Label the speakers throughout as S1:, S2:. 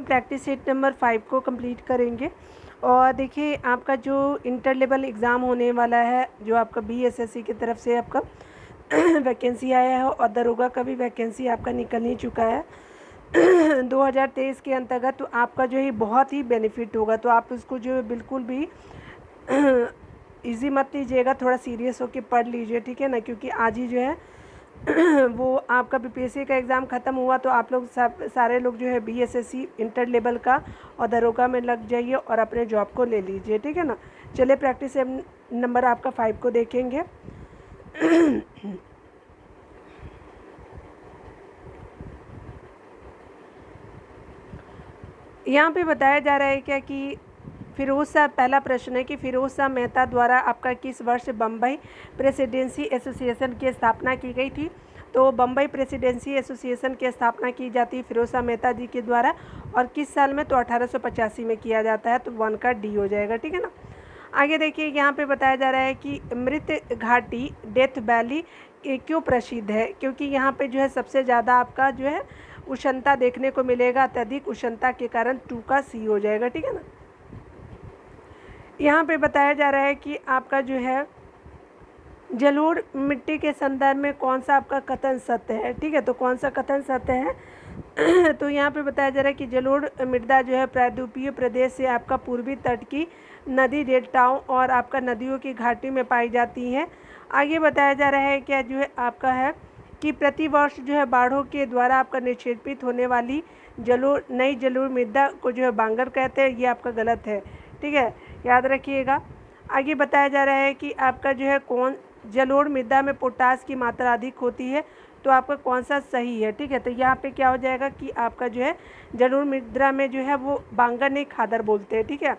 S1: Practice set number 5 को complete करेंगे। और देखिए आपका जो इंटर लेवल एग्ज़ाम होने वाला है, जो आपका बीएसएससी की तरफ से आपका वैकेंसी आया है, और दरोगा का भी वैकेंसी आपका निकल ही चुका है 2023 के अंतर्गत। तो आपका जो है बहुत ही बेनिफिट होगा, तो आप उसको जो है बिल्कुल भी इजी मत लीजिएगा, थोड़ा सीरियस होकर पढ़ लीजिए, ठीक है ना। क्योंकि आज ही जो है वो आपका बीपीएससी का एग्ज़ाम ख़त्म हुआ, तो आप लोग सब सारे लोग जो है बीएसएससी इंटर लेवल का और दरोगा में लग जाइए और अपने जॉब को ले लीजिए, ठीक है ना। चलिए प्रैक्टिस नंबर आपका 5 को देखेंगे। यहाँ पे बताया जा रहा है क्या कि फिरोज शाह, पहला प्रश्न है कि फिरोज शाह मेहता द्वारा आपका किस वर्ष बम्बई प्रेसिडेंसी एसोसिएशन की स्थापना की गई थी। तो बम्बई प्रेसिडेंसी एसोसिएशन की स्थापना की जाती है फिरोज शाह मेहता जी के द्वारा, और किस साल में, तो 1885 में किया जाता है। तो 1 का डी हो जाएगा, ठीक है ना। आगे देखिए यहाँ पे बताया जा रहा है कि मृत घाटी डेथ वैली क्यों प्रसिद्ध है। क्योंकि यहाँ पे जो है सबसे ज़्यादा आपका जो है उष्णता देखने को मिलेगा, अत्यधिक उष्णता के कारण 2 का सी हो जाएगा, ठीक है ना। यहाँ पे बताया जा रहा है कि आपका जो है जलोढ़ मिट्टी के संदर्भ में कौन सा आपका कथन सत्य है, ठीक है। तो कौन सा कथन सत्य है तो यहाँ पे बताया जा रहा है कि जलोढ़ मृदा जो है प्रायद्वीपीय प्रदेश से आपका पूर्वी तट की नदी डेल्टाओं और आपका नदियों की घाटी में पाई जाती है। आगे बताया जा रहा है क्या जो है आपका है कि प्रतिवर्ष जो है बाढ़ों के द्वारा आपका निक्षेपित होने वाली नई जलोढ़ मृदा को जो है बांगर कहते हैं। ये आपका गलत है, ठीक है, याद रखिएगा। आगे बताया जा रहा है कि आपका जो है कौन जलोढ़ मृदा में पोटास की मात्रा अधिक होती है, तो आपका कौन सा सही है, ठीक है। तो यहाँ पे क्या हो जाएगा कि आपका जो है जलोढ़ मृदा में जो है वो बांगर नहीं खादर बोलते हैं, ठीक है,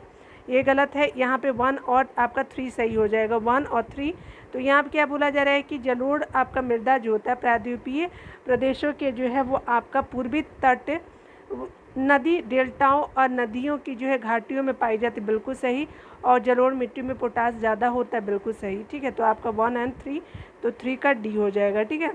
S1: ये गलत है। यहाँ पे 1 और आपका 3 सही हो जाएगा, 1 और 3। तो यहाँ पे क्या बोला जा रहा है कि जलोढ़ आपका मृदा जो होता है प्रायद्वीपीय प्रदेशों के जो है वो आपका पूर्वी तट नदी डेल्टाओं और नदियों की जो है घाटियों में पाई जाती है, बिल्कुल सही। और जलोढ़ मिट्टी में पोटास ज़्यादा होता है, बिल्कुल सही, ठीक है। तो आपका 1 और 3, तो 3 का डी हो जाएगा, ठीक है।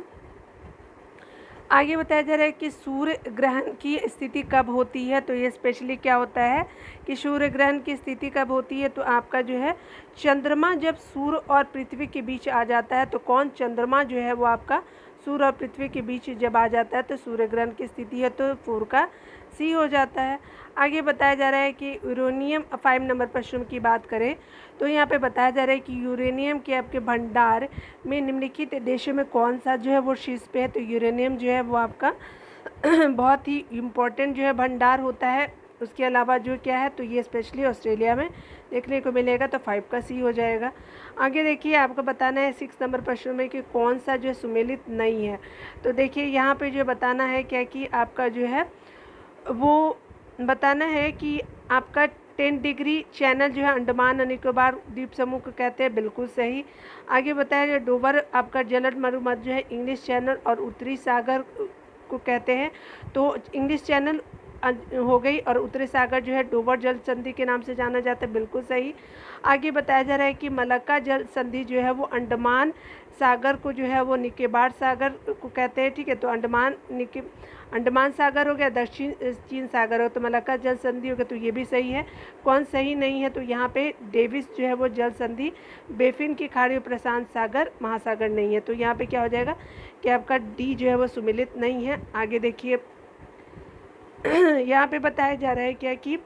S1: आगे बताया जा रहा है कि सूर्य ग्रहण की स्थिति कब होती है। तो ये स्पेशली क्या होता है कि सूर्य ग्रहण की स्थिति कब होती है, तो आपका जो है चंद्रमा जब सूर्य और पृथ्वी के बीच आ जाता है, तो कौन चंद्रमा जो है वो आपका सूर्य और पृथ्वी के बीच जब आ जाता है तो सूर्य ग्रहण की स्थिति है, तो 4 का सी हो जाता है। आगे बताया जा रहा है कि यूरेनियम 5 नंबर प्रश्न की बात करें तो यहाँ पे बताया जा रहा है कि यूरेनियम के आपके भंडार में निम्नलिखित देशों में कौन सा जो है वो शीर्ष पे है। तो यूरेनियम जो है वो आपका बहुत ही इम्पोर्टेंट जो है भंडार होता है। उसके अलावा जो क्या है, तो ये स्पेशली ऑस्ट्रेलिया में देखने को मिलेगा, तो 5 का सी हो जाएगा। आगे देखिए आपको बताना है 6 नंबर प्रश्न में कि कौन सा जो है सुमेलित नहीं है। तो देखिए यहाँ पे जो बताना है क्या कि आपका जो है वो बताना है कि आपका 10 डिग्री चैनल जो है अंडमान और निकोबार द्वीप समूह को कहते हैं, बिल्कुल सही। आगे बताया जाए डोबर आपका जलद मरुमध्य जो है इंग्लिश चैनल और उत्तरी सागर को कहते हैं। तो इंग्लिश चैनल हो गई और उत्तरी सागर जो है डोबर जल संधि के नाम से जाना जाता है, बिल्कुल सही। आगे बताया जा रहा है कि मलक्का जल संधि जो है वो अंडमान सागर को जो है वो निकोबार सागर को कहते हैं, ठीक है। तो अंडमान सागर हो गया, दक्षिण चीन सागर हो, तो मलक्का जल संधि हो गया, तो ये भी सही है। कौन सही नहीं है, तो यहाँ पे डेविस जो है वो जल संधि, बेफिन की खाड़ी और प्रशांत सागर महासागर नहीं है। तो यहाँ पे क्या हो जाएगा कि आपका डी जो है वो सुमिलित नहीं है। आगे देखिए यहाँ पे बताया जा रहा है क्या कि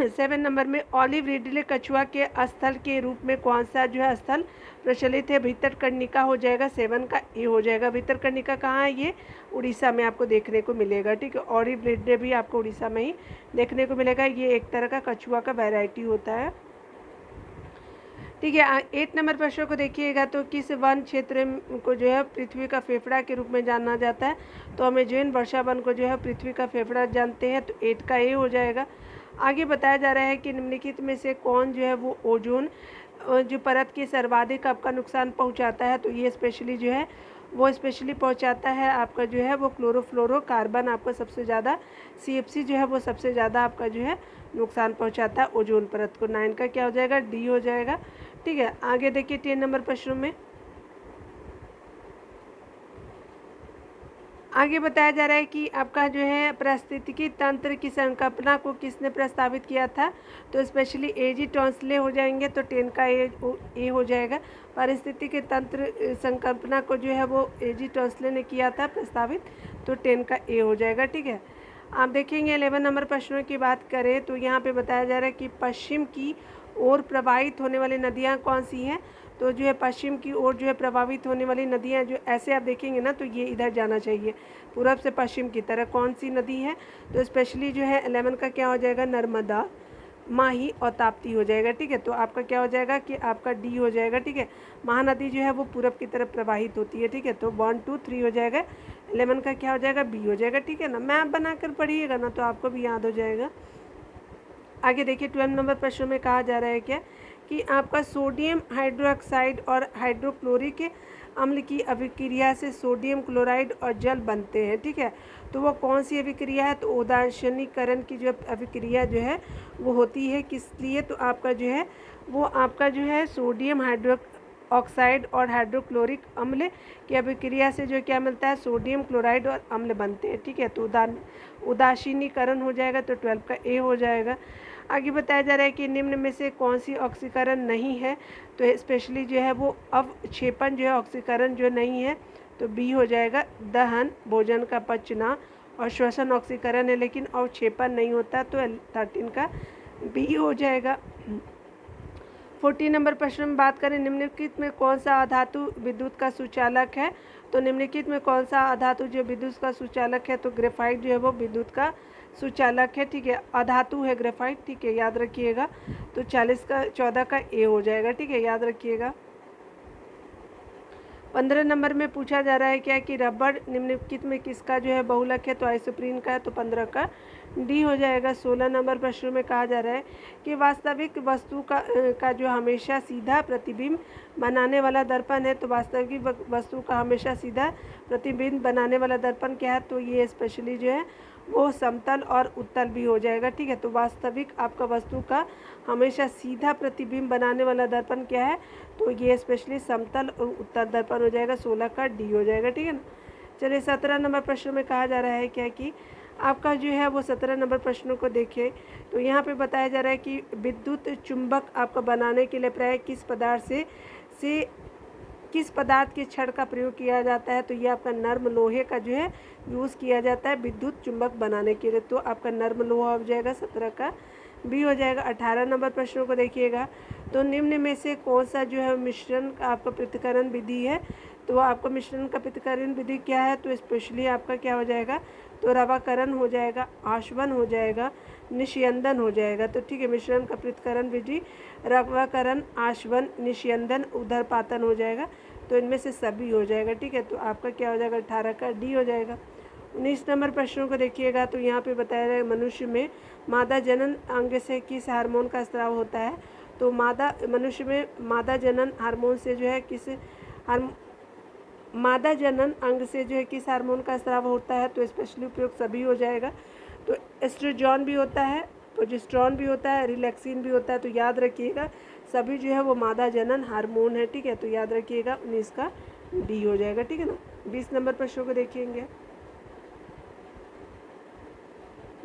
S1: 7 नंबर में ऑलिव रिडले कछुआ के स्थल के रूप में कौन सा जो है स्थल प्रचलित है। भितरकनिका हो जाएगा, 7 का ए हो जाएगा। भितरकनिका कहाँ है, ये उड़ीसा में आपको देखने को मिलेगा, ठीक है। ऑलिव रिडले भी आपको उड़ीसा में ही देखने को मिलेगा। ये एक तरह का कछुआ का वैरायटी होता है, ठीक है। 8 नंबर प्रश्न को देखिएगा तो किस वन क्षेत्र को जो है पृथ्वी का फेफड़ा के रूप में जाना जाता है। तो अमेजन वर्षा वन को जो है पृथ्वी का फेफड़ा जानते हैं, तो 8 का ए हो जाएगा। आगे बताया जा रहा है कि निम्नलिखित में से कौन जो है वो ओजोन जो परत की सर्वाधिक आपका नुकसान पहुंचाता है। तो ये स्पेशली जो है वो स्पेशली पहुंचाता है आपका जो है वो क्लोरोफ्लोरोकार्बन आपका सबसे ज़्यादा, CFC जो है वो सबसे ज़्यादा आपका जो है नुकसान पहुंचाता है ओजोन परत को। 9 का क्या हो जाएगा, डी हो जाएगा, ठीक है। आगे देखिए 10 नंबर प्रश्नों में आगे बताया जा रहा है कि आपका जो है पारिस्थितिकी तंत्र की संकल्पना को किसने प्रस्तावित किया था, तो स्पेशली एजी टॉन्सले हो जाएंगे, तो 10 का ए हो जाएगा। पारिस्थितिकी तंत्र संकल्पना को जो है वो एजी टॉन्सले ने किया था प्रस्तावित, तो 10 का ए हो जाएगा। ठीक है, आप देखेंगे 11 नंबर प्रश्नों की बात करें तो यहाँ पे बताया जा रहा है कि पश्चिम की ओर प्रवाहित होने वाली नदियाँ कौन सी हैं, तो जो है पश्चिम की ओर जो है प्रभावित होने वाली नदियाँ जो ऐसे आप देखेंगे ना तो ये इधर जाना चाहिए, पूरब से पश्चिम की तरह। कौन सी नदी है, तो स्पेशली जो है 11 का क्या हो जाएगा, नर्मदा, माही और ताप्ती हो जाएगा। ठीक है, तो आपका क्या हो जाएगा कि आपका डी हो जाएगा। ठीक है, महानदी जो है वो पूरब की तरफ प्रवाहित होती है। ठीक है, तो 1 2 3 हो जाएगा। 11 का क्या हो जाएगा, बी हो जाएगा। ठीक है ना, मैप बनाकर पढ़िएगा ना तो आपको भी याद हो जाएगा। आगे देखिए 12 नंबर प्रश्न में कहा जा रहा है क्या कि आपका सोडियम हाइड्रोक्साइड और हाइड्रोक्लोरिक अम्ल की अभिक्रिया से सोडियम क्लोराइड और जल बनते हैं। ठीक है, तो वो कौन सी अभिक्रिया है, तो उदासीनीकरण की जो अभिक्रिया जो है वो होती है किस लिए, तो आपका जो है वो आपका जो है सोडियम ऑक्साइड और हाइड्रोक्लोरिक अम्ल की अभिक्रिया से जो क्या मिलता है, सोडियम क्लोराइड और अम्ल बनते हैं। ठीक है, तो उदासीनीकरण हो जाएगा, तो 12 का ए हो जाएगा। आगे बताया जा रहा है कि निम्न में से कौन सी ऑक्सीकरण नहीं है, तो स्पेशली जो है वो अवक्षेपण जो है ऑक्सीकरण जो नहीं है, तो बी हो जाएगा। दहन, भोजन का पचना और श्वसन ऑक्सीकरण है, लेकिन अवक्षेपण नहीं होता, तो 13 का बी हो जाएगा। 14 नंबर प्रश्न में बात करें, निम्नलिखित में कौन सा अधातु विद्युत का सुचालक है, तो निम्नलिखित में कौन सा अधातु जो विद्युत का सुचालक है, तो ग्रेफाइट जो है वो विद्युत का सुचालक है। ठीक है, अधातु है ग्रेफाइट। ठीक है, याद रखिएगा, तो 14 का ए हो जाएगा। ठीक है, याद रखिएगा। 15 नंबर में पूछा जा रहा है क्या कि रबड़ निम्नलिखित में किसका जो है बहुलक है, तो आइसोप्रीन का है, तो 15 का डी हो जाएगा। 16 नंबर प्रश्न में कहा जा रहा है कि वास्तविक वस्तु का जो हमेशा सीधा प्रतिबिंब बनाने वाला दर्पण है, तो वास्तविक वस्तु का हमेशा सीधा प्रतिबिंब बनाने वाला दर्पण क्या है, तो ये स्पेशली जो है वो समतल और उत्तल भी हो जाएगा। ठीक है, तो वास्तविक आपका वस्तु का हमेशा सीधा प्रतिबिंब बनाने वाला दर्पण क्या है, तो ये स्पेशली समतल और उत्तल दर्पण हो जाएगा। 16 का डी हो जाएगा। ठीक है ना, चलिए 17 नंबर प्रश्न में कहा जा रहा है क्या कि आपका जो है वो 17 नंबर प्रश्नों को देखें तो यहाँ पे बताया जा रहा है कि विद्युत चुंबक आपका बनाने के लिए प्राय किस पदार्थ के छड़ का प्रयोग किया जाता है, तो ये आपका नर्म लोहे का जो है यूज़ किया जाता है विद्युत चुंबक बनाने के लिए, तो आपका नर्म लोहा हो जाएगा। 17 का बी हो जाएगा। 18 नंबर प्रश्नों को देखिएगा, तो निम्न में से कौन सा जो है मिश्रण का आपका पृथक्करण विधि है, तो आपका मिश्रण का पृथक्करण विधि क्या है, तो स्पेशली आपका क्या हो जाएगा, तो रवाकरण हो जाएगा, आशवन हो जाएगा, निष्यंदन हो जाएगा। तो ठीक है, मिश्रण का पृथक्करण विधि रवाकरण, आशवन, निष्यंदन, उदरपातन हो जाएगा, तो इनमें से सभी हो जाएगा। ठीक है, तो आपका क्या हो जाएगा, 18 का डी हो जाएगा। 19 नंबर प्रश्नों को देखिएगा, तो यहाँ पे बताया गया मनुष्य में मादा जनन अंग से किस हार्मोन का स्राव होता है, तो मनुष्य में मादा जनन हार्मोन से जो है मादा जनन अंग से जो है किस हार्मोन का स्राव होता है, तो स्पेशली उपयोग सभी हो जाएगा। तो एस्ट्रोजन भी होता है, प्रोजेस्टेरोन भी होता है, रिलैक्सिन भी होता है, तो याद रखिएगा सभी जो है वो मादा जनन हार्मोन है। ठीक है, तो याद रखिएगा 19 का डी हो जाएगा। ठीक है ना, 20 नंबर प्रश्नों को देखेंगे।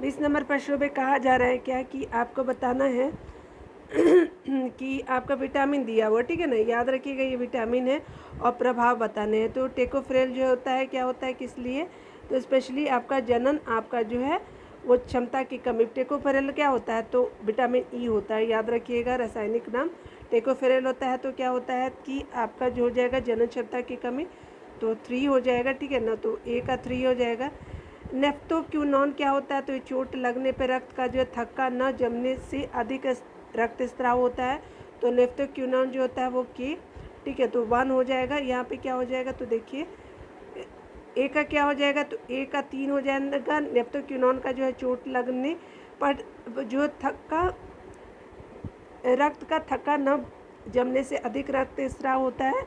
S1: 20 नंबर प्रश्नों में कहा जा रहा है क्या कि आपको बताना है कि आपका विटामिन दिया हुआ, ठीक है ना, याद रखिएगा ये विटामिन है और प्रभाव बताने हैं। तो टेकोफ्रेल जो होता है क्या होता है किस लिए, तो स्पेशली आपका जनन आपका जो है वो क्षमता की कमी। टेकोफेरेल क्या होता है, तो विटामिन ई होता है, याद रखिएगा रासायनिक नाम टेकोफेरेल होता है। तो क्या होता है कि आपका जो हो जाएगा जनन क्षमता की कमी, तो 3 हो जाएगा। ठीक है ना, तो ए का 3 हो जाएगा। नेफ्टोक्यूनॉन क्या होता है, तो चोट लगने पर रक्त का जो थक्का न जमने से अधिक रक्त स्राव होता है, तो नेफ्टोक्यूनॉन जो होता है वो के। ठीक है, तो 1 हो जाएगा। यहाँ पे क्या हो जाएगा, तो देखिए ए का क्या हो जाएगा, तो ए का 3 हो जाएगा। नेफ्टोक्यूनॉन का जो है चोट लगने पर जो रक्त का थक्का न जमने से अधिक रक्त स्राव होता है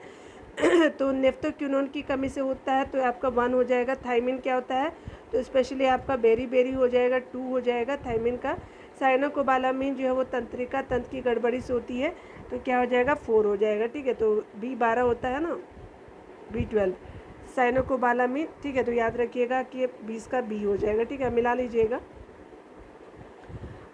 S1: तो नेफ्टोक्यूनॉन की कमी से होता है, तो आपका 1 हो जाएगा। थायमिन क्या होता है, तो स्पेशली आपका बेरी हो जाएगा, 2 हो जाएगा थायमिन का। साइनोकोबालामिन जो है वो तंत्रिका तंत्र की गड़बड़ी से होती है, तो क्या हो जाएगा 4 हो जाएगा। ठीक है, तो B12 होता है ना, B12। साइनोकोबालामिन, ठीक है। तो याद रखिएगा कि 20 का बी हो जाएगा, ठीक है, मिला लीजिएगा।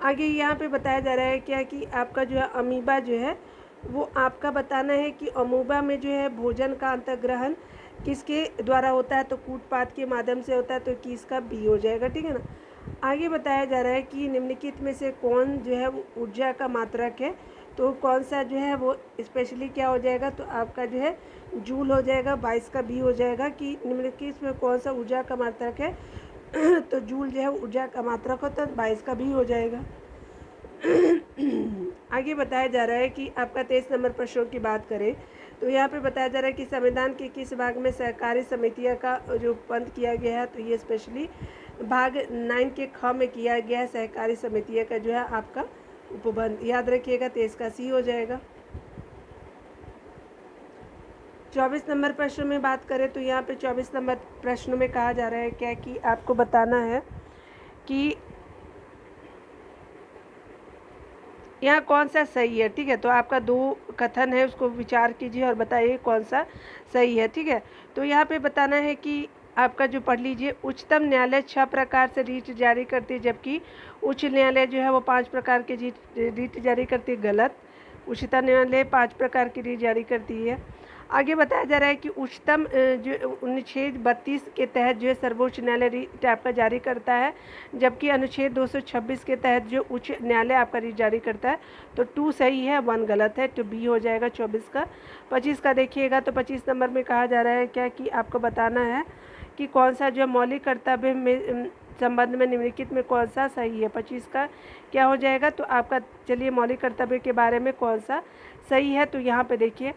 S1: आगे यहाँ पे बताया जा रहा है क्या कि आपका जो है अमीबा जो है वो आपका बताना है कि अमीबा में जो है भोजन का अंतर्ग्रहण किसके द्वारा होता है, तो कूटपाद के माध्यम से होता है, तो कि इसका बी हो जाएगा, ठीक है ना। आगे बताया जा रहा है कि निम्नलिखित में से कौन जो है वो ऊर्जा का मात्रक है, तो कौन सा जो है वो स्पेशली क्या हो जाएगा, तो आपका जो है जूल हो जाएगा। 22 का बी हो जाएगा कि निम्नलिखित में कौन सा ऊर्जा का मात्रक है, तो जूल जो है ऊर्जा का मात्रक होता है, 22 का भी हो जाएगा। आगे बताया जा रहा है कि आपका 23 नंबर प्रश्नों की बात करें तो यहाँ पे बताया जा रहा है कि संविधान के किस भाग में सहकारी समितियाँ का जो उपबंध किया गया है, तो ये स्पेशली भाग 9 के ख में किया गया है सहकारी समितियाँ का जो है आपका उपबंध। याद रखिएगा 23 का सी हो जाएगा। 24 नंबर प्रश्न में बात करें तो यहाँ पे 24 नंबर प्रश्न में कहा जा रहा है क्या कि आपको बताना है कि यहाँ कौन सा सही है, ठीक है। तो आपका 2 कथन है, उसको विचार कीजिए और बताइए कौन सा सही है, ठीक है। तो यहाँ पे बताना है कि आपका जो पढ़ लीजिए, उच्चतम न्यायालय 6 प्रकार से रीट जारी करती है, जबकि उच्च न्यायालय जो है वो 5 प्रकार की रीट जारी करती है। गलत, उच्चतम न्यायालय 5 प्रकार की रीट जारी करती है। आगे बताया जा रहा है कि उच्चतम जो अनुच्छेद 32 के तहत जो है सर्वोच्च न्यायालय रीट आपका जारी करता है, जबकि अनुच्छेद 226 के तहत जो उच्च न्यायालय आपका रीट जारी करता है। तो 2 सही है, 1 गलत है, तो बी हो जाएगा 24 का। 25 का देखिएगा तो 25 नंबर में कहा जा रहा है क्या कि आपको बताना है कि कौन सा जो मौलिक कर्तव्य में संबंध में निम्नलिखित में कौन सा सही है। 25 का क्या हो जाएगा, तो आपका चलिए मौलिक कर्तव्य के बारे में कौन सा सही है। तो यहाँ पे देखिए,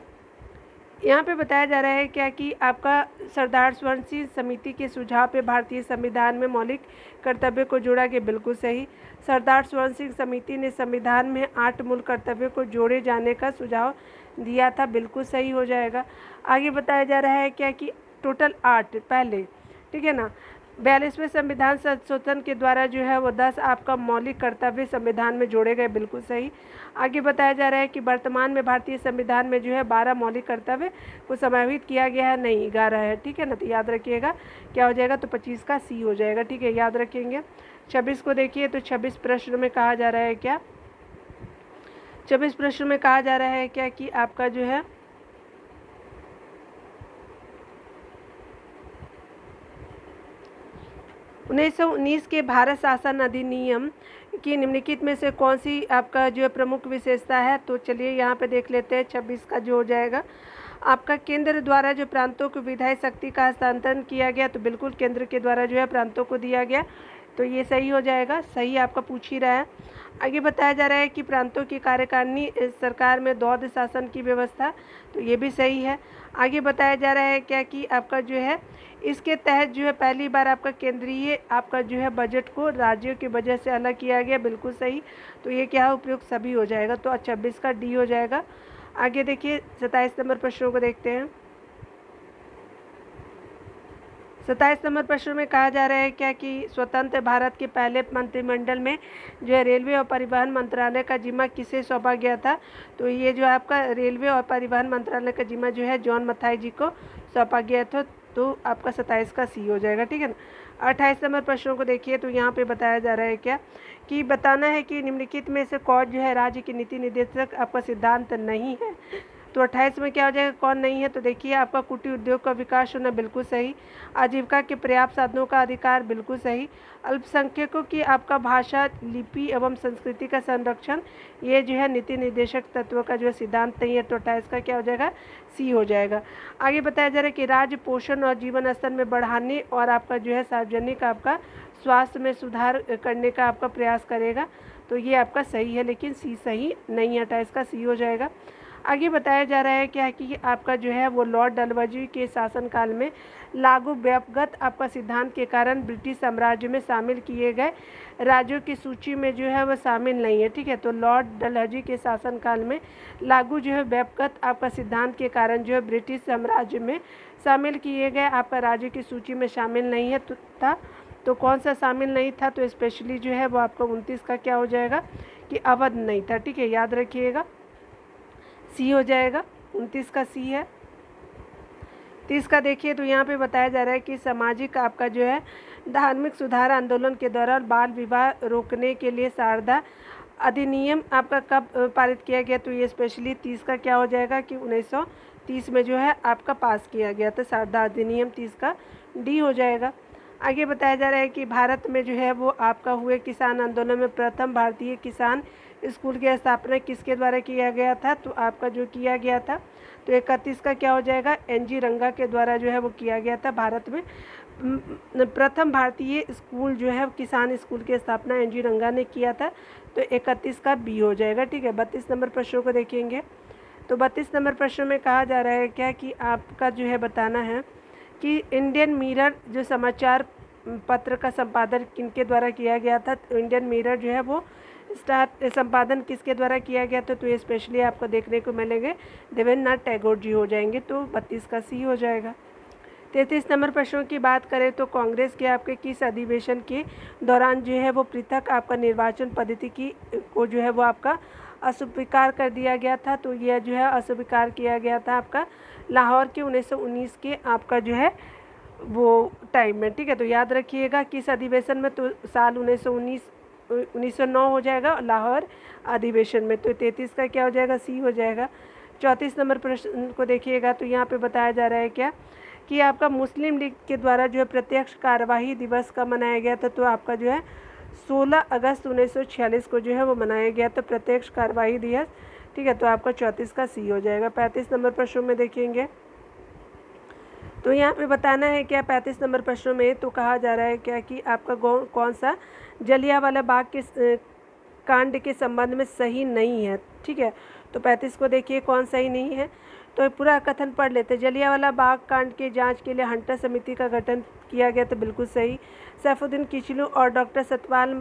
S1: यहाँ पे बताया जा रहा है क्या कि आपका सरदार स्वर्ण सिंह समिति के सुझाव पे भारतीय संविधान में मौलिक कर्तव्य को जोड़ा गया, बिल्कुल सही। सरदार स्वर्ण सिंह समिति ने संविधान में 8 मूल कर्तव्यों को जोड़े जाने का सुझाव दिया था, बिल्कुल सही हो जाएगा। आगे बताया जा रहा है क्या कि टोटल 8 पहले, ठीक है ना। 42वें संविधान संशोधन के द्वारा जो है वो 10 आपका मौलिक कर्तव्य संविधान में जोड़े गए, बिल्कुल सही। आगे बताया जा रहा है कि वर्तमान में भारतीय संविधान में जो है 12 मौलिक कर्तव्य को समाहित किया गया है, नहीं 11 है, ठीक है ना। तो याद रखिएगा क्या हो जाएगा, तो 25 का सी हो जाएगा, ठीक है, याद रखेंगे। 26 को देखिए तो 26 प्रश्न में कहा जा रहा है क्या, 26 प्रश्न में कहा जा रहा है क्या कि आपका जो है 1919 के भारत शासन अधिनियम की निम्नलिखित में से कौन सी आपका जो है प्रमुख विशेषता है। तो चलिए यहाँ पे देख लेते हैं। 26 का जो हो जाएगा आपका केंद्र द्वारा जो प्रांतों को विधायी शक्ति का हस्तांतरण किया गया, तो बिल्कुल केंद्र के द्वारा जो है प्रांतों को दिया गया, तो ये सही हो जाएगा, सही आपका पूछ ही रहा है। आगे बताया जा रहा है कि प्रांतों की कार्यकारिणी सरकार में द्वैध शासन की व्यवस्था, तो ये भी सही है। आगे बताया जा रहा है क्या कि आपका जो है इसके तहत जो है पहली बार आपका केंद्रीय आपका जो है बजट को राज्यों के बजट से अलग किया गया, बिल्कुल सही। तो ये क्या उपयुक्त सभी हो जाएगा, तो 26 का डी हो जाएगा। आगे देखिए 27 नंबर प्रश्नों को देखते हैं। 27 नंबर प्रश्न में कहा जा रहा है क्या कि स्वतंत्र भारत के पहले मंत्रिमंडल में जो है रेलवे और परिवहन मंत्रालय का जिम्मा किसे सौंपा गया था। तो ये जो आपका रेलवे और परिवहन मंत्रालय का जिम्मा जो है जॉन मथाई जी को सौंपा गया था, तो आपका 27 का सी हो जाएगा, ठीक है ना। 28 नंबर प्रश्नों को देखिए तो यहाँ पे बताया जा रहा है क्या कि बताना है कि निम्नलिखित में से कौन जो है राज्य की नीति निर्देशक आपका सिद्धांत नहीं है। तो 28 में क्या हो जाएगा, कौन नहीं है। तो देखिए आपका कुटीर उद्योग का विकास होना, बिल्कुल सही। आजीविका के पर्याप्त साधनों का अधिकार, बिल्कुल सही। अल्पसंख्यकों की आपका भाषा लिपि एवं संस्कृति का संरक्षण, ये जो है नीति निर्देशक तत्व का जो है सिद्धांत नहीं है। तो 28 का क्या हो जाएगा, सी हो जाएगा। आगे बताया जा रहा है कि राज्य पोषण और जीवन स्तर में बढ़ाने और आपका जो है सार्वजनिक आपका स्वास्थ्य में सुधार करने का आपका प्रयास करेगा, तो ये आपका सही है, लेकिन सी सही नहीं है, 28 का सी हो जाएगा। आगे बताया जा रहा है क्या कि आपका जो है वो लॉर्ड डलहौजी के शासनकाल में लागू व्यक्तिगत आपका सिद्धांत के कारण ब्रिटिश साम्राज्य में शामिल किए गए राज्यों की सूची में जो है वो शामिल नहीं है, ठीक है। तो लॉर्ड डलहौजी के शासनकाल में लागू जो है व्यक्तिगत आपका सिद्धांत के कारण जो है ब्रिटिश साम्राज्य में शामिल किए गए आपका राज्य की सूची में शामिल नहीं है था। तो कौन सा शामिल नहीं था, तो स्पेशली जो है वो आपका 29 का क्या हो जाएगा कि अवध नहीं था, ठीक है, याद रखिएगा, सी हो जाएगा, 29 का सी है। 30 का देखिए तो यहाँ पे बताया जा रहा है कि सामाजिक आपका जो है धार्मिक सुधार आंदोलन के दौरान बाल विवाह रोकने के लिए शारदा अधिनियम आपका कब पारित किया गया, तो ये स्पेशली 30 का क्या हो जाएगा कि 1930 में जो है आपका पास किया गया था शारदा अधिनियम, 30 का डी हो जाएगा। आगे बताया जा रहा है कि भारत में जो है वो आपका हुए किसान आंदोलन में प्रथम भारतीय किसान स्कूल की स्थापना किसके द्वारा किया गया था, तो आपका जो किया गया था तो 31 का क्या हो जाएगा NG रंगा के द्वारा जो है वो किया गया था। भारत में प्रथम भारतीय स्कूल जो है किसान स्कूल की स्थापना NG रंगा ने किया था, तो 31 का बी हो जाएगा। ठीक है, 32 नंबर प्रश्नों को देखेंगे तो 32 नंबर प्रश्न में कहा जा रहा है क्या कि आपका जो है बताना है कि इंडियन मिरर जो समाचार पत्र का संपादन किनके द्वारा किया गया था, तो इंडियन मिरर जो है वो संपादन किसके द्वारा किया गया था, तो ये स्पेशली आपको देखने को मिलेंगे देवेंद्रनाथ टैगोर जी हो जाएंगे, तो 32 का सी हो जाएगा। 33 नंबर प्रश्नों की बात करें तो कांग्रेस के आपके किस अधिवेशन के दौरान जो है वो पृथक आपका निर्वाचन पद्धति की को जो है वो आपका अस्वीकार कर दिया गया था, तो यह जो है अस्वीकार किया गया था आपका लाहौर के 1919 के आपका जो है वो टाइम में। ठीक है, तो याद रखिएगा किस अधिवेशन में, तो साल 1909 हो जाएगा लाहौर अधिवेशन में, तो 33 का क्या हो जाएगा सी हो जाएगा। 34 नंबर प्रश्न को देखिएगा तो यहाँ पे बताया जा रहा है क्या कि आपका मुस्लिम लीग के द्वारा जो है प्रत्यक्ष कार्यवाही दिवस कब मनाया गया था, तो आपका जो है 16 अगस्त 1946 को जो है वो मनाया गया था प्रत्यक्ष कार्यवाही दिवस। ठीक है, तो आपका 34 का सी हो जाएगा। 35 नंबर प्रश्नों में देखेंगे तो यहाँ पे बताना है क्या 35 नंबर प्रश्नों में, तो कहा जा रहा है क्या कि आपका कौन सा जलियांवाला बाग के कांड के संबंध में सही नहीं है। ठीक है, तो 35 को देखिए कौन सही नहीं है, तो पूरा कथन पढ़ लेते हैं। जलियांवाला बाग कांड के जांच के लिए हंटर समिति का गठन किया गया, तो बिल्कुल सही। सैफुद्दीन किचलू और डॉक्टर सतपाल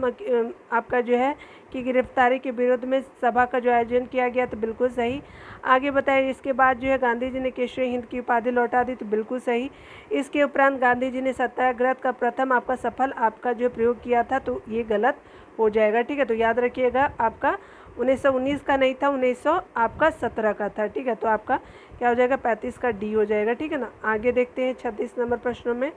S1: आपका जो है कि गिरफ्तारी के विरोध में सभा का जो आयोजन किया गया, तो बिल्कुल सही। आगे बताइए इसके बाद जो है गांधी जी ने केशरी हिंद की उपाधि लौटा दी, तो बिल्कुल सही। इसके उपरांत गांधी जी ने सत्याग्रह का प्रथम आपका सफल आपका जो प्रयोग किया था, तो ये गलत हो जाएगा। ठीक है, तो याद रखिएगा आपका 1919 का नहीं था, 1917 का था। ठीक है, तो आपका क्या हो जाएगा 35 का डी हो जाएगा। ठीक है ना, आगे देखते हैं 36 नंबर प्रश्नों में।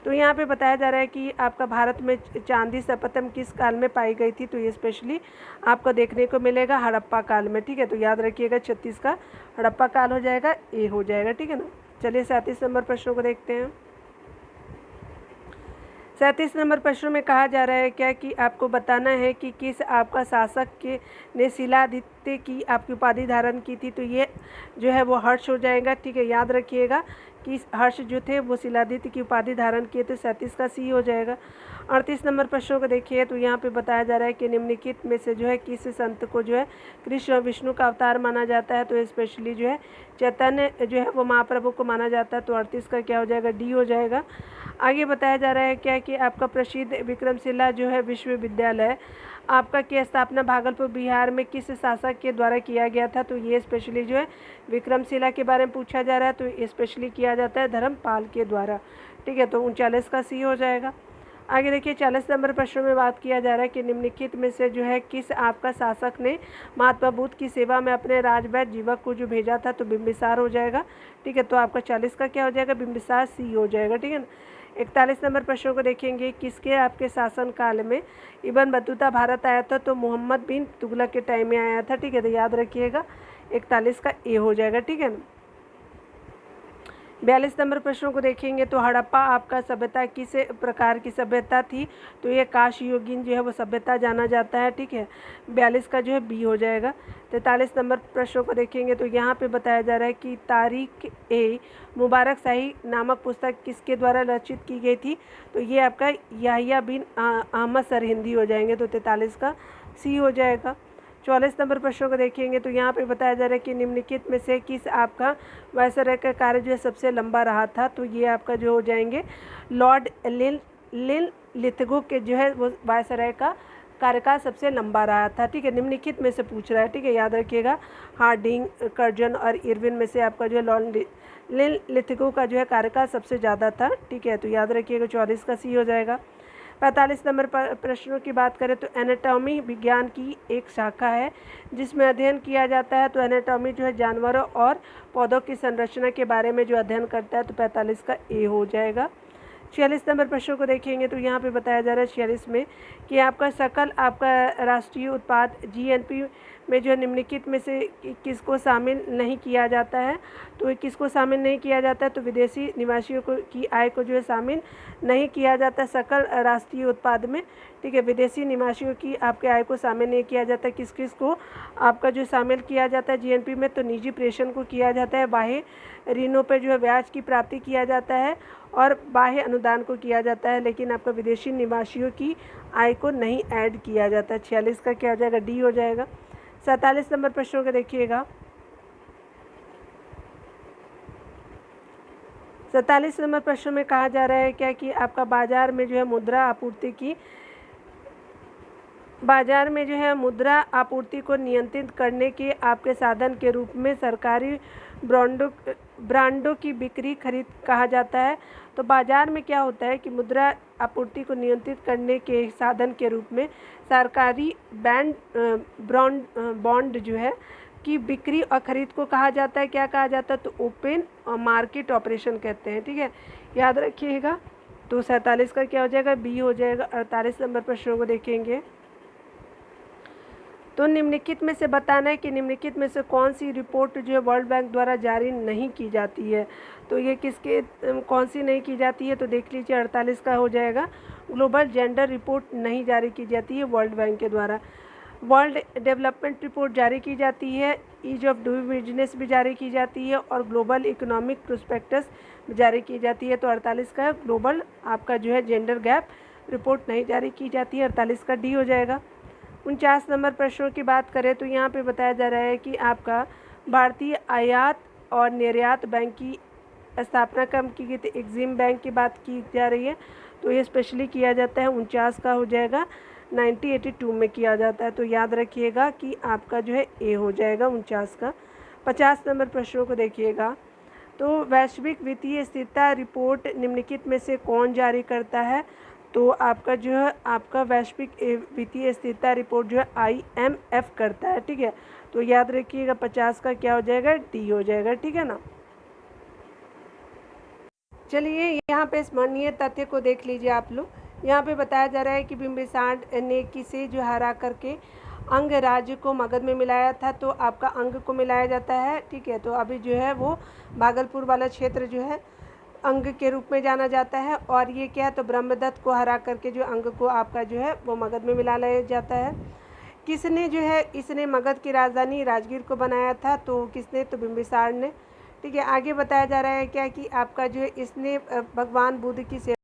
S1: तो यहाँ पे बताया जा रहा है कि आपका भारत में चांदी सर्वप्रथम किस काल में पाई गई थी, तो ये स्पेशली आपको देखने को मिलेगा हड़प्पा काल में। ठीक है, तो याद रखिएगा 36 का हड़प्पा काल हो जाएगा, ए हो जाएगा। ठीक है ना, चलिए 37 नंबर प्रश्नों को देखते हैं। 37 नंबर प्रश्न में कहा जा रहा है क्या कि आपको बताना है कि किस आपका शासक के ने शिलादित्य की आपकी उपाधि धारण की थी, तो ये जो है वो हर्ष हो जाएगा। ठीक है, याद रखिएगा कि हर्ष जो थे वो शिलादित्य की उपाधि धारण किए, तो 37 का सी हो जाएगा। 38 नंबर प्रश्नों को देखिए तो यहाँ पे बताया जा रहा है कि निम्नलिखित में से जो है किस संत को जो है कृष्ण और विष्णु का अवतार माना जाता है, तो स्पेशली जो है चैतन्य जो है वो महाप्रभु को माना जाता है, तो 38 का क्या हो जाएगा डी हो जाएगा। आगे बताया जा रहा है क्या कि आपका प्रसिद्ध विक्रमशिला जो है विश्वविद्यालय आपका की स्थापना भागलपुर बिहार में किस शासक के द्वारा किया गया था, तो ये स्पेशली जो है विक्रमशिला के बारे में पूछा जा रहा है, तो स्पेशली किया जाता है धर्मपाल के द्वारा। ठीक है, तो 39 का सी हो जाएगा। आगे देखिए 40 नंबर प्रश्न में बात किया जा रहा है कि निम्नलिखित में से जो है किस आपका शासक ने महात्मा बुद्ध की सेवा में अपने राजवैद्य जीवक को जो भेजा था, तो बिंबिसार हो जाएगा। ठीक है, तो आपका 40 का क्या हो जाएगा बिंबिसार सी हो जाएगा। ठीक है ना, 41 नंबर प्रश्नों को देखेंगे किसके आपके शासन काल में इब्न बतूता भारत आया था, तो मोहम्मद बिन तुगलक के टाइम में आया था। ठीक है, तो याद रखिएगा 41 का ए हो जाएगा। ठीक है ना, 42 नंबर प्रश्नों को देखेंगे तो हड़प्पा आपका सभ्यता किस प्रकार की सभ्यता थी, तो ये काशयुगीन जो है वो सभ्यता जाना जाता है। ठीक है, 42 का जो है बी हो जाएगा। 43 नंबर प्रश्नों को देखेंगे तो यहाँ पे बताया जा रहा है कि तारीख ए मुबारक शाही नामक पुस्तक किसके द्वारा रचित की गई थी, तो ये आपका याहिया बिन अहमद सरहिंदी हो जाएंगे, तो 43 का सी हो जाएगा। 44 नंबर प्रश्नों को देखेंगे तो यहाँ पे बताया जा रहा है कि निम्नलिखित में से किस आपका वायसराय का कार्य जो है सबसे लंबा रहा था, तो ये आपका जो हो जाएंगे लॉर्ड लिनलिथगो के जो है वो वायसराय का कार्यकाल सबसे लंबा रहा था। ठीक है, निम्नलिखित में से पूछ रहा है। ठीक है, याद रखिएगा हार्डिंग, कर्जन और इरविन में से आपका जो है लॉर्ड लिनलिथगो का जो है कार्यकाल सबसे ज़्यादा था। ठीक है, तो याद रखिएगा 44 का सी हो जाएगा। 45 नंबर पर प्रश्नों की बात करें तो एनाटॉमी विज्ञान की एक शाखा है जिसमें अध्ययन किया जाता है। तो एनाटॉमी जो है जानवरों और पौधों की संरचना के बारे में जो अध्ययन करता है, तो 45 का ए हो जाएगा। 46 नंबर प्रश्नों को देखेंगे तो यहाँ पे बताया जा रहा है 46 में कि आपका सकल आपका राष्ट्रीय उत्पाद जीएनपी में जो निम्नलिखित में से किसको शामिल नहीं किया जाता है। तो किसको शामिल नहीं किया जाता है, तो विदेशी निवासियों को की आय को जो है शामिल नहीं किया जाता सकल राष्ट्रीय उत्पाद में। ठीक है, विदेशी निवासियों की आपके आय को शामिल नहीं किया जाता। किस किस को आपका जो शामिल किया जाता है जीएनपी में, तो निजी प्रेषण को किया जाता है, बाह्य ऋणों पर जो है ब्याज की प्राप्ति किया जाता है और बाह्य अनुदान को किया जाता है, लेकिन आपका विदेशी निवासियों की आय को नहीं ऐड किया जाता। 46 का क्या हो जाएगा, डी हो जाएगा। 47 नंबर प्रश्नों को देखिएगा। 47 नंबर प्रश्न में कहा जा रहा है क्या कि आपका बाजार में जो है मुद्रा आपूर्ति को नियंत्रित करने के आपके साधन के रूप में सरकारी ब्रांडों की बिक्री खरीद कहा जाता है। तो बाजार में क्या होता है कि मुद्रा आपूर्ति को नियंत्रित करने के साधन के रूप में सरकारी बॉन्ड जो है की बिक्री और खरीद को कहा जाता है, क्या कहा जाता है, तो ओपन मार्केट ऑपरेशन कहते हैं। ठीक है, याद रखिएगा। तो 47 का क्या हो जाएगा, बी हो जाएगा। 48 नंबर प्रश्नों को देखेंगे तो निम्नलिखित में से बताना है कि निम्नलिखित में से कौन सी रिपोर्ट जो है वर्ल्ड बैंक द्वारा जारी नहीं की जाती है। तो ये किसके कौन सी नहीं की जाती है, तो देख लीजिए 48 का हो जाएगा। ग्लोबल जेंडर रिपोर्ट नहीं जारी की जाती है वर्ल्ड बैंक के द्वारा। वर्ल्ड डेवलपमेंट रिपोर्ट जारी की जाती है, ईज ऑफ डूइंग बिजनेस भी जारी की जाती है और ग्लोबल इकोनॉमिक प्रोस्पेक्टस जारी की जाती है। तो 48 का ग्लोबल आपका जो है जेंडर गैप रिपोर्ट नहीं जारी की जाती है। 48 का डी हो जाएगा। 49 नंबर प्रश्नों की बात करें तो यहाँ पे बताया जा रहा है कि आपका भारतीय आयात और निर्यात बैंक की स्थापना कब की गई थी। एग्जिम बैंक की बात की जा रही है, तो ये स्पेशली किया जाता है। 49 का हो जाएगा, 1982 में किया जाता है। तो याद रखिएगा कि आपका जो है ए हो जाएगा 49 का। 50 नंबर प्रश्नों को देखिएगा तो वैश्विक वित्तीय स्थिरता रिपोर्ट निम्नलिखित में से कौन जारी करता है। तो आपका जो है आपका वैश्विक वित्तीय स्थिरता रिपोर्ट जो है IMF करता है। ठीक है, तो याद रखिएगा 50 का क्या हो जाएगा, डी हो जाएगा। ठीक है ना। चलिए यहाँ पे स्मरणीय तथ्य को देख लीजिए आप लोग। यहाँ पे बताया जा रहा है कि बिम्बिसार ने किसे जो हरा करके अंग राज्य को मगध में मिलाया था। तो आपका अंग को मिलाया जाता है। ठीक है, तो अभी जो है वो भागलपुर वाला क्षेत्र जो है अंग के रूप में जाना जाता है। और ये क्या है, तो ब्रह्मदत्त को हरा करके जो अंग को आपका जो है वो मगध में मिला लिया जाता है। किसने जो है इसने मगध की राजधानी राजगीर को बनाया था। तो किसने, तो बिम्बिसार ने। ठीक है, आगे बताया जा रहा है क्या कि आपका जो है इसने भगवान बुद्ध की सेवा